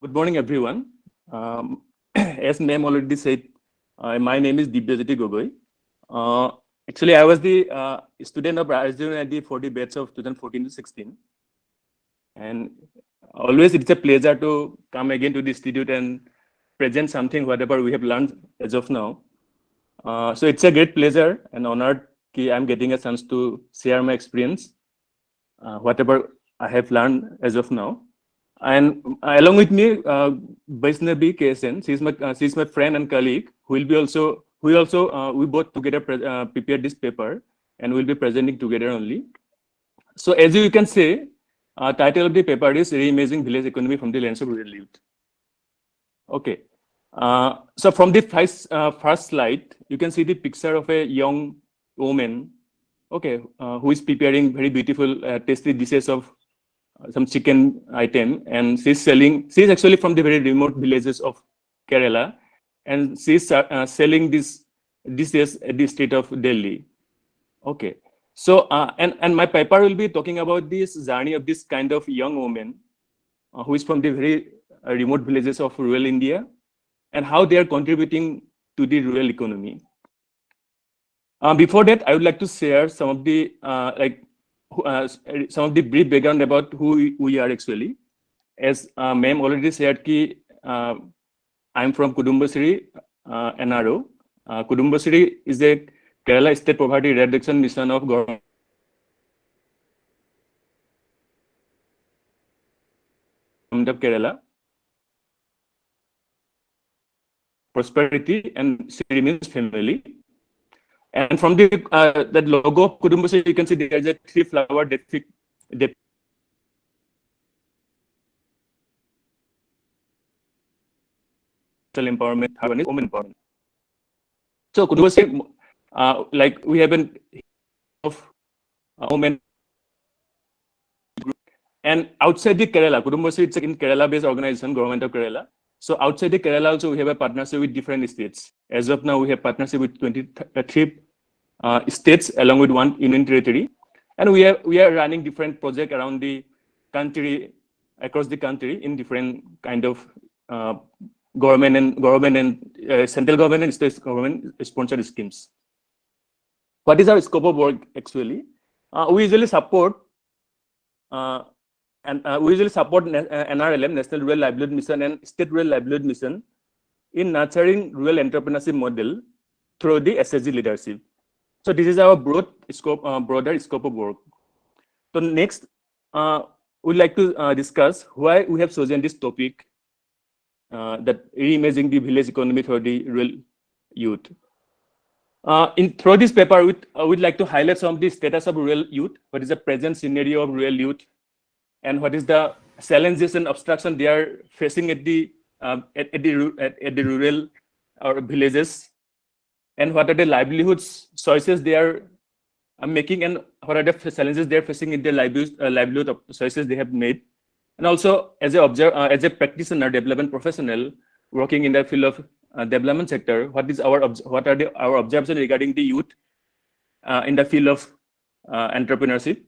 Good morning, everyone. As ma'am already said, my name is Dibyajoti Gogoi. Actually, I was the student of RGNIYD for the batch of 2014 to 16. And always it's a pleasure to come again to the institute and present something, whatever we have learned as of now. So it's a great pleasure and honored that I'm getting a chance to share my experience, whatever I have learned as of now. And along with me, Vaishnavi KSN, she's my friend and colleague who will be also we both together prepared this paper and we'll be presenting together only. So as you can say, title of the paper is Reimaging Village Economy from the Lens of Rural Youth. Okay. So from the first slide, you can see the picture of a young woman, okay, who is preparing very beautiful, tasty dishes of some chicken item, and she's actually from the very remote villages of Kerala, and she's selling these dishes at the state of Delhi. Okay, so and my paper will be talking about this journey of this kind of young woman who is from the very remote villages of rural India and how they are contributing to the rural economy. Before that, I would like to share some of the some of the brief background about who we are actually. As ma'am already said, I'm from Kudumba, Shree, NRO. Kudumba, Shree is a Kerala State Poverty Reduction Mission of Govt. of Kerala. Prosperity and Shree means family. And from the that logo of Kudumba, you can see there's a three-flower empowerment, one is women empowerment. So Kudumba, like we have an of women group, and outside the Kerala, Kudumba it's in Kerala-based organization, government of Kerala. So outside the Kerala also we have a partnership with different states. As of now, we have partnership with 23 states along with one union territory, and we are running different projects around the country, across the country in different kind of government and central government and state government sponsored schemes. What is our scope of work actually? We usually support NRLM, National Rural Livelihood Mission, and State Rural Livelihood Mission in nurturing rural entrepreneurship model through the SSG leadership. So this is our broader scope of work. So next, we'd like to discuss why we have chosen this topic, that reimaging the village economy for the rural youth. Through this paper, we'd like to highlight some of the status of rural youth, what is the present scenario of rural youth, and what is the challenges and obstruction they are facing at the rural or villages, and what are the livelihoods choices they are making, and what are the challenges they are facing in their livelihood choices they have made. And also, as a practitioner, development professional working in the field of development sector, what are our observations regarding the youth in the field of entrepreneurship,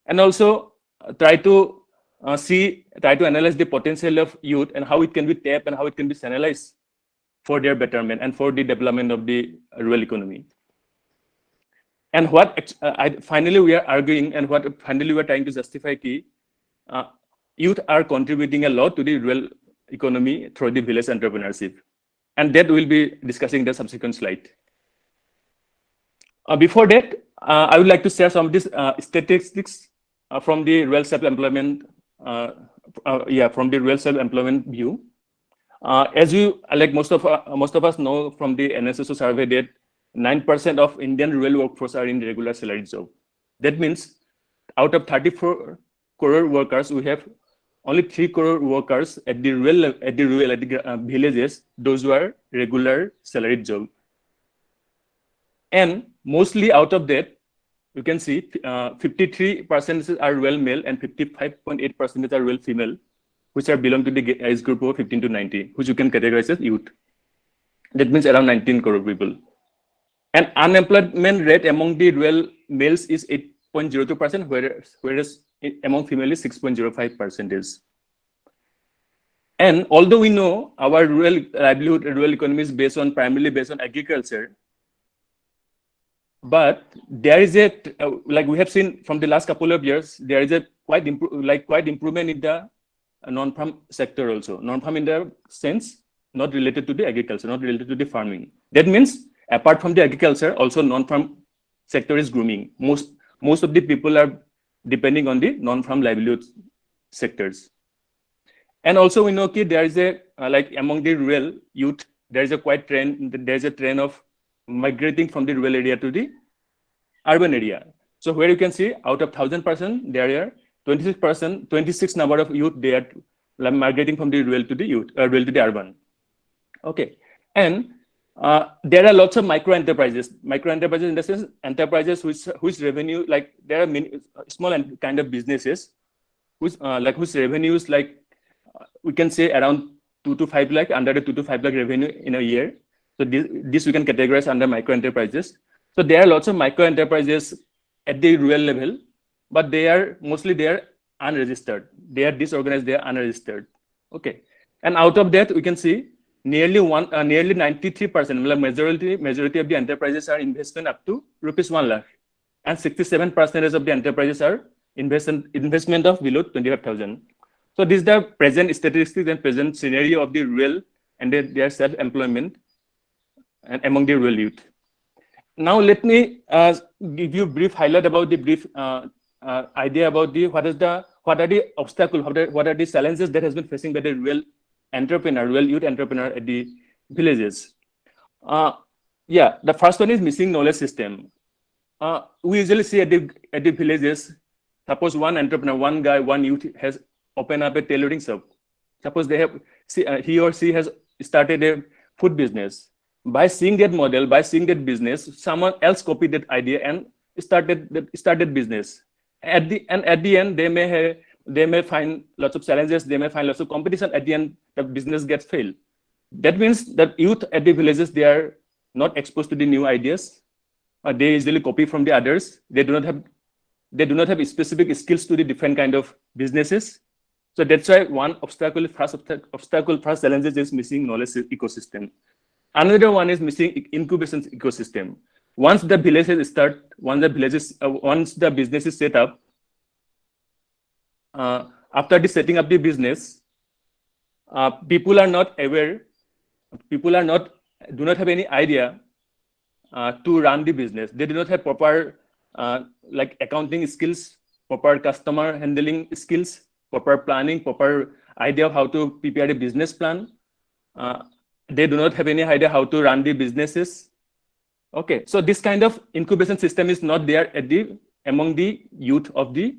and also try to analyze the potential of youth and how it can be tapped and how it can be channelized for their betterment and for the development of the rural economy. And what finally we are arguing and what finally we are trying to justify key, youth are contributing a lot to the rural economy through the village entrepreneurship. And that we'll be discussing the subsequent slide. Before that, I would like to share some of these statistics from the rural self-employment, from the rural self-employment view. As you like, most of us know from the NSSO survey that 9% of Indian rural workforce are in regular salaried job. That means out of 34 crore workers, we have only 3 crore workers at the villages, those who are regular salaried job. And mostly out of that, you can see 53% are rural male and 55.8% are rural female, which are belong to the age group of 15 to 90, which you can categorize as youth. That means around 19 crore people. And unemployment rate among the rural males is 8.02%, whereas among female is 6.05%. And although we know our rural livelihood, rural economy is primarily based on agriculture, but there is a like we have seen from the last couple of years, there is a quite improvement in the non-farm sector also. Non-farm in the sense not related to the agriculture, not related to the farming. That means apart from the agriculture, also non-farm sector is grooming. Most of the people are depending on the non-farm livelihood sectors. And also we know that there is a like among the rural youth, there is a trend of migrating from the rural area to the urban area. So where you can see out of 1,000%, there are 26 number of youth, they are migrating from the rural to the rural to the urban. Okay, and there are lots of micro enterprises in the sense enterprises whose revenue, like there are many small and kind of businesses whose revenues we can say around 2 to 5 lakh, under the 2 to 5 lakh revenue in a year. So this we can categorize under micro enterprises. So there are lots of micro enterprises at the rural level, but they are unregistered. They are disorganized. They are unregistered. Okay, and out of that we can see nearly 93%, majority of the enterprises are investment up to rupees 1 lakh, and 67% of the enterprises are investment of below 25,000. So this is the present statistics and present scenario of the rural and their self-employment and among the rural youth. Now let me give you a brief highlight about the brief idea about what are the obstacles, what are the challenges that has been facing by the rural youth entrepreneur at the villages. Yeah, the first one is missing knowledge system. We usually see at the villages, suppose one entrepreneur, one guy, one youth has opened up a tailoring shop. Suppose he or she has started a food business. By seeing that model, by seeing that business, someone else copied that idea and started business. At the end, they may find lots of challenges. They may find lots of competition. At the end, the business gets failed. That means that youth at the villages, they are not exposed to the new ideas. They easily copy from the others. They do not have specific skills to the different kind of businesses. So that's why one first challenges is missing knowledge ecosystem. Another one is missing incubation ecosystem. Once the business is set up, after the setting up the business, people are not aware, do not have any idea to run the business. They do not have proper like accounting skills, proper customer handling skills, proper planning, proper idea of how to prepare a business plan. They do not have any idea how to run the businesses. Okay, so this kind of incubation system is not there among the youth of the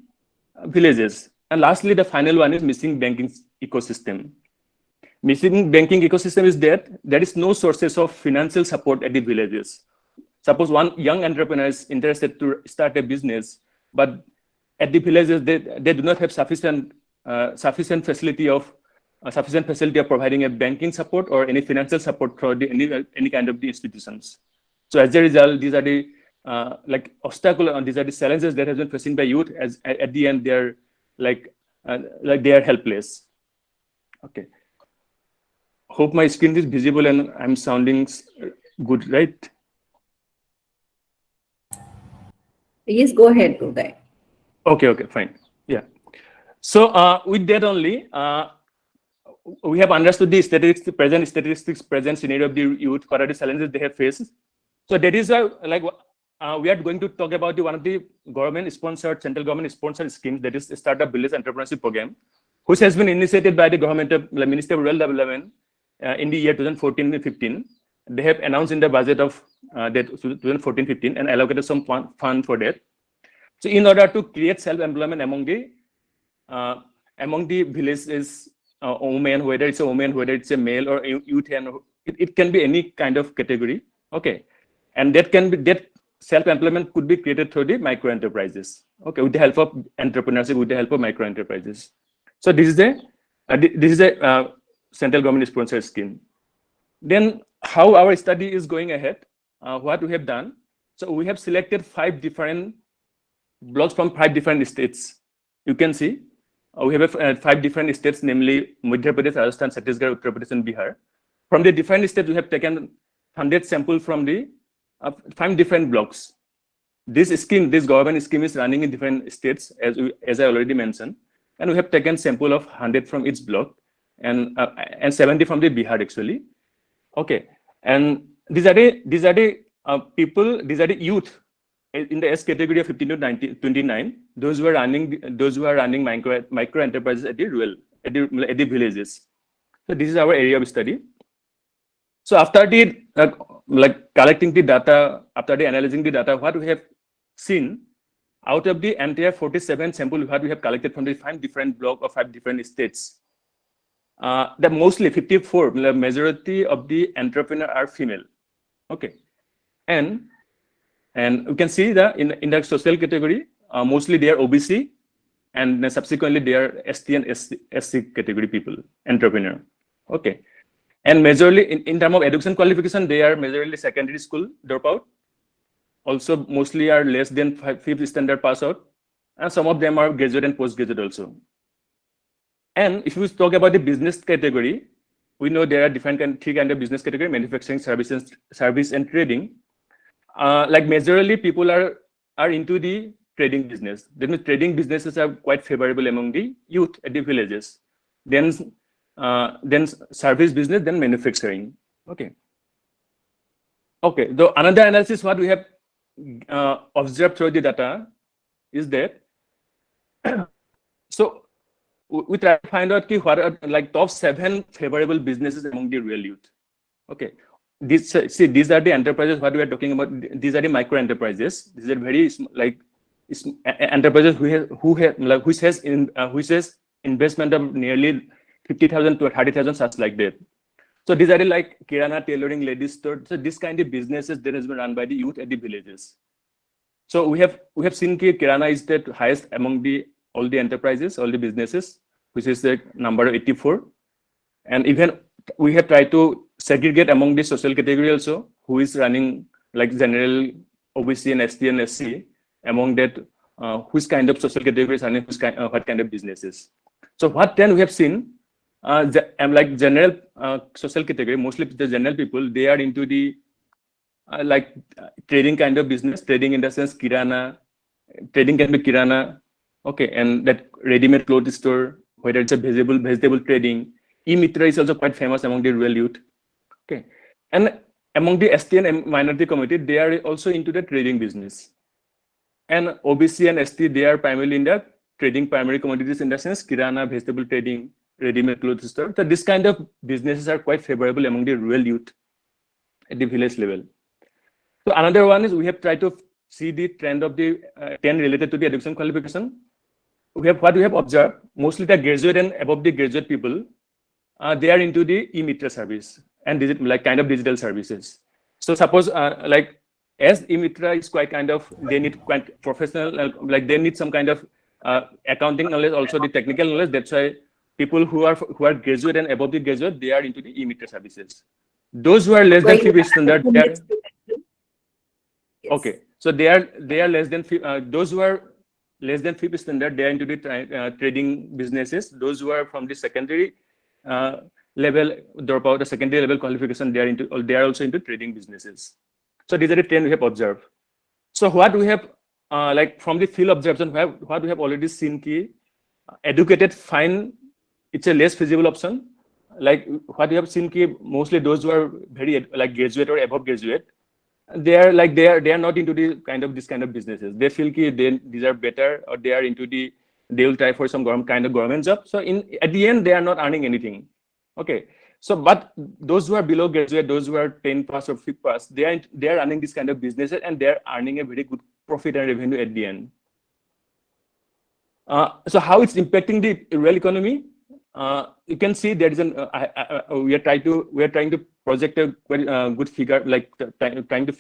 villages. And lastly, the final one is missing banking ecosystem. Missing banking ecosystem is that there is no sources of financial support at the villages. Suppose one young entrepreneur is interested to start a business, but at the villages they do not have sufficient facility of providing a banking support or any financial support for any kind of the institutions. So as a result, these are the these are the challenges that have been facing by youth. As at the end, they are like they are helpless. Okay. Hope my screen is visible and I'm sounding good, right? Yes, go ahead, Gogoi. Okay, fine. Yeah. So with that only, we have understood the present scenario of the youth, what are the challenges they have faced. So that is why, we are going to talk about one of the central government sponsored schemes, that is Startup Village Entrepreneurship Program, which has been initiated by the government of the Ministry of Rural Development in the year 2014-15. They have announced in the budget of that 2014-15 and allocated some fund for that. So in order to create self-employment among the villages, women, whether it's a woman, whether it's a male or youth, and it can be any kind of category. Okay, and that self-employment could be created through the micro enterprises. Okay, with the help of entrepreneurship, with the help of micro enterprises. So this is a central government sponsored scheme. Then how our study is going ahead, what we have done. So we have selected 5 different blocks from 5 different states. You can see we have 5 different states, namely Madhya Pradesh, Rajasthan, Chhattisgarh, Uttar Pradesh, and Bihar. From the different states, we have taken 100 samples from the 5 different blocks. This government scheme is running in different states, as I already mentioned, and we have taken sample of 100 from each block, and 70 from the Bihar actually. Okay, and these are the people, these are the youth in the S category of 15 to 29. Those who are running micro enterprises at the villages. So this is our area of study. So after the collecting the data, after the analyzing the data, what we have seen out of the entire 47 sample what we have collected from the 5 different blocks of 5 different states, that mostly 54, the majority of the entrepreneurs are female. Okay, and we can see that in the social category, mostly they are OBC, and then subsequently they are ST and SC category people, entrepreneur. Okay, and majorly in terms of education qualification, they are majorly secondary school dropout. Also, mostly are less than 5th standard pass out, and some of them are graduate and postgraduate also. And if we talk about the business category, we know there are three kind of business category: manufacturing, service and trading. Like majorly people are into the trading business. That means trading businesses are quite favorable among the youth at the villages. Then service business, then manufacturing. Okay. Okay. The another analysis what we have observed through the data is that so we try to find out what are like top 7 favorable businesses among the real youth. Okay. These are the enterprises what we are talking about. These are the micro enterprises. These are very enterprises which has investment of nearly 50,000 to 30,000, such like that. So these are the like kirana, tailoring, ladies store. So this kind of businesses that has been run by the youth at the villages. So we have seen kirana is the highest among all the enterprises, all the businesses, which is the number 84. And even we have tried to segregate among the social category also, who is running like general, OBC and ST and SC, among that which kind of social categories and what kind of businesses. So what then we have seen, like general social category, mostly the general people, they are into the trading kind of business. Trading in the sense kirana, trading can be kirana, okay, and that ready-made clothes store, whether it's a vegetable trading. E-Mitra is also quite famous among the rural youth. Okay, and among the ST and minority community, they are also into the trading business. And OBC and ST, they are primarily in the trading primary commodities in the sense kirana, vegetable trading, ready-made clothes store. So this kind of businesses are quite favorable among the rural youth at the village level. So another one is we have tried to see the trend of the 10 related to the education qualification. What we have observed, mostly the graduate and above the graduate people, they are into the e-Mitra service and kind of digital services. So suppose as e-Mitra is quite kind of, they need quite professional, like they need some kind of accounting knowledge, also the technical knowledge. That's why people who are graduate and above the graduate, they are into the e-Mitra services. Those who are less than 5th standard, they are, okay. So they are less than those who are less than 5th standard, they are into the trading businesses. Those who are from the secondary level dropout, the secondary level qualification, they are also into trading businesses. So these are the 10 we have observed. So what we have like from the field observation, what we have already seen ki educated fine, it's a less feasible option. Like what we have seen ki mostly those who are very like graduate or above graduate, they are not into this kind of businesses. They feel ki these are better, or they are into they will try for some kind of government job. So at the end, they are not earning anything. Okay. So, but those who are below graduate, those who are 10 pass or 5th pass, they are running this kind of businesses, and they are earning a very good profit and revenue at the end. So how it's impacting the real economy? You can see there is we are trying to project a very good figure, like trying to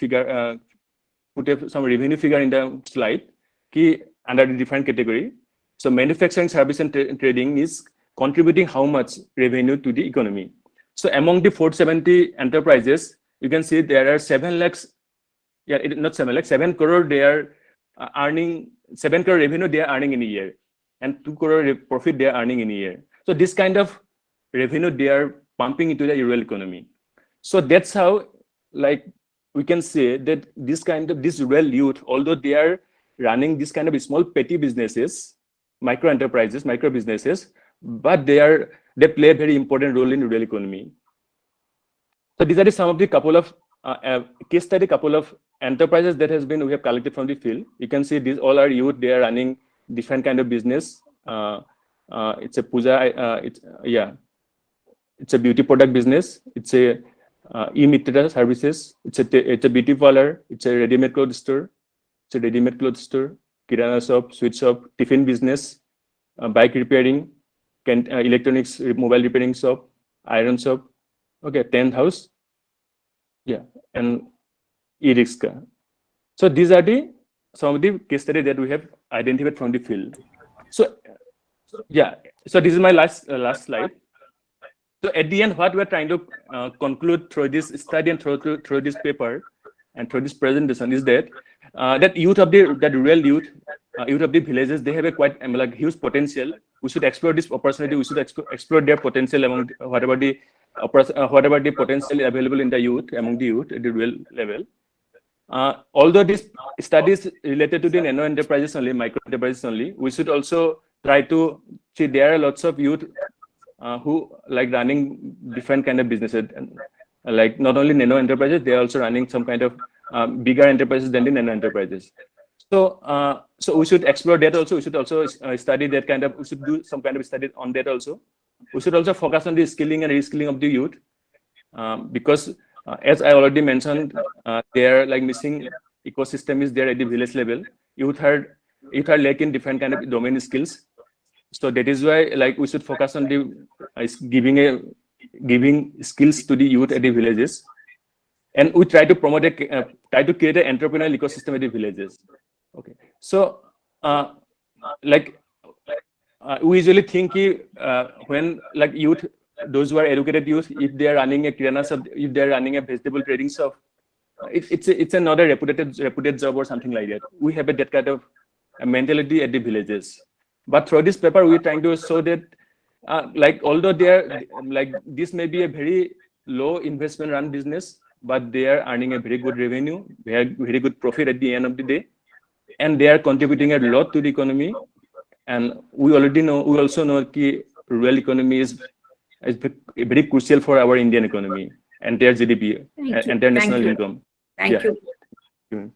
put some revenue figure in the slide key under the different category. So manufacturing, service and trading is contributing how much revenue to the economy. So among the 470 enterprises, you can see there are 7 lakhs, not 7 lakhs, 7 crore they are earning, 7 crore revenue they are earning in a year. and 2 crore profit they are earning in a year. So this kind of revenue they are pumping into the rural economy. So that's how, like, we can say that this rural youth, although they are running this kind of small petty businesses, micro enterprises, micro businesses, but they play a very important role in rural economy. So these are some of the couple of case study, couple of enterprises that we have collected from the field. You can see these all are youth. They are running different kind of business. It's a puja. It's a beauty product business. It's a e-mitra services. It's a beauty parlor. It's a ready-made clothes store. It's a ready-made clothes store. Kirana shop, sweet shop, tiffin business, bike repairing, electronics, mobile repairing shop, iron shop. Okay, tent house. Yeah, and e-rickshaw. So these are some of the case studies that we have identified from the field. So yeah, so this is my last slide. So at the end, what we're trying to conclude through this study and through this paper and through this presentation is that that youth of the rural youth of the villages, they have a quite like huge potential. We should explore this opportunity. We should explore their potential among whatever the potential available in the youth, among the youth at the rural level. Although this studies related to the nano enterprises only, micro enterprises only, we should also try to see there are lots of youth who like running different kind of businesses, and like not only nano enterprises, they are also running some kind of bigger enterprises than the nano enterprises. So so we should explore that also. We should also study that kind of. We should do some kind of study on that also. We should also focus on the skilling and reskilling of the youth, because as I already mentioned, there like missing ecosystem is there at the village level. Youth are lacking different kind of domain skills. So that is why like we should focus on the giving skills to the youth at the villages, and we try to promote try to create an entrepreneurial ecosystem at the villages. Okay, so we usually think when like youth, those who are educated youth, if they are running a kirana shop, if they are running a vegetable trading shop, it's another reputed job or something like that. We have that kind of mentality at the villages. But through this paper, we're trying to show that like although they are like this may be a very low investment run business, but they are earning a very good revenue, very good profit at the end of the day, and they are contributing a lot to the economy. And we also know that rural economy is very crucial for our Indian economy and their GDP and their national income. Thank you.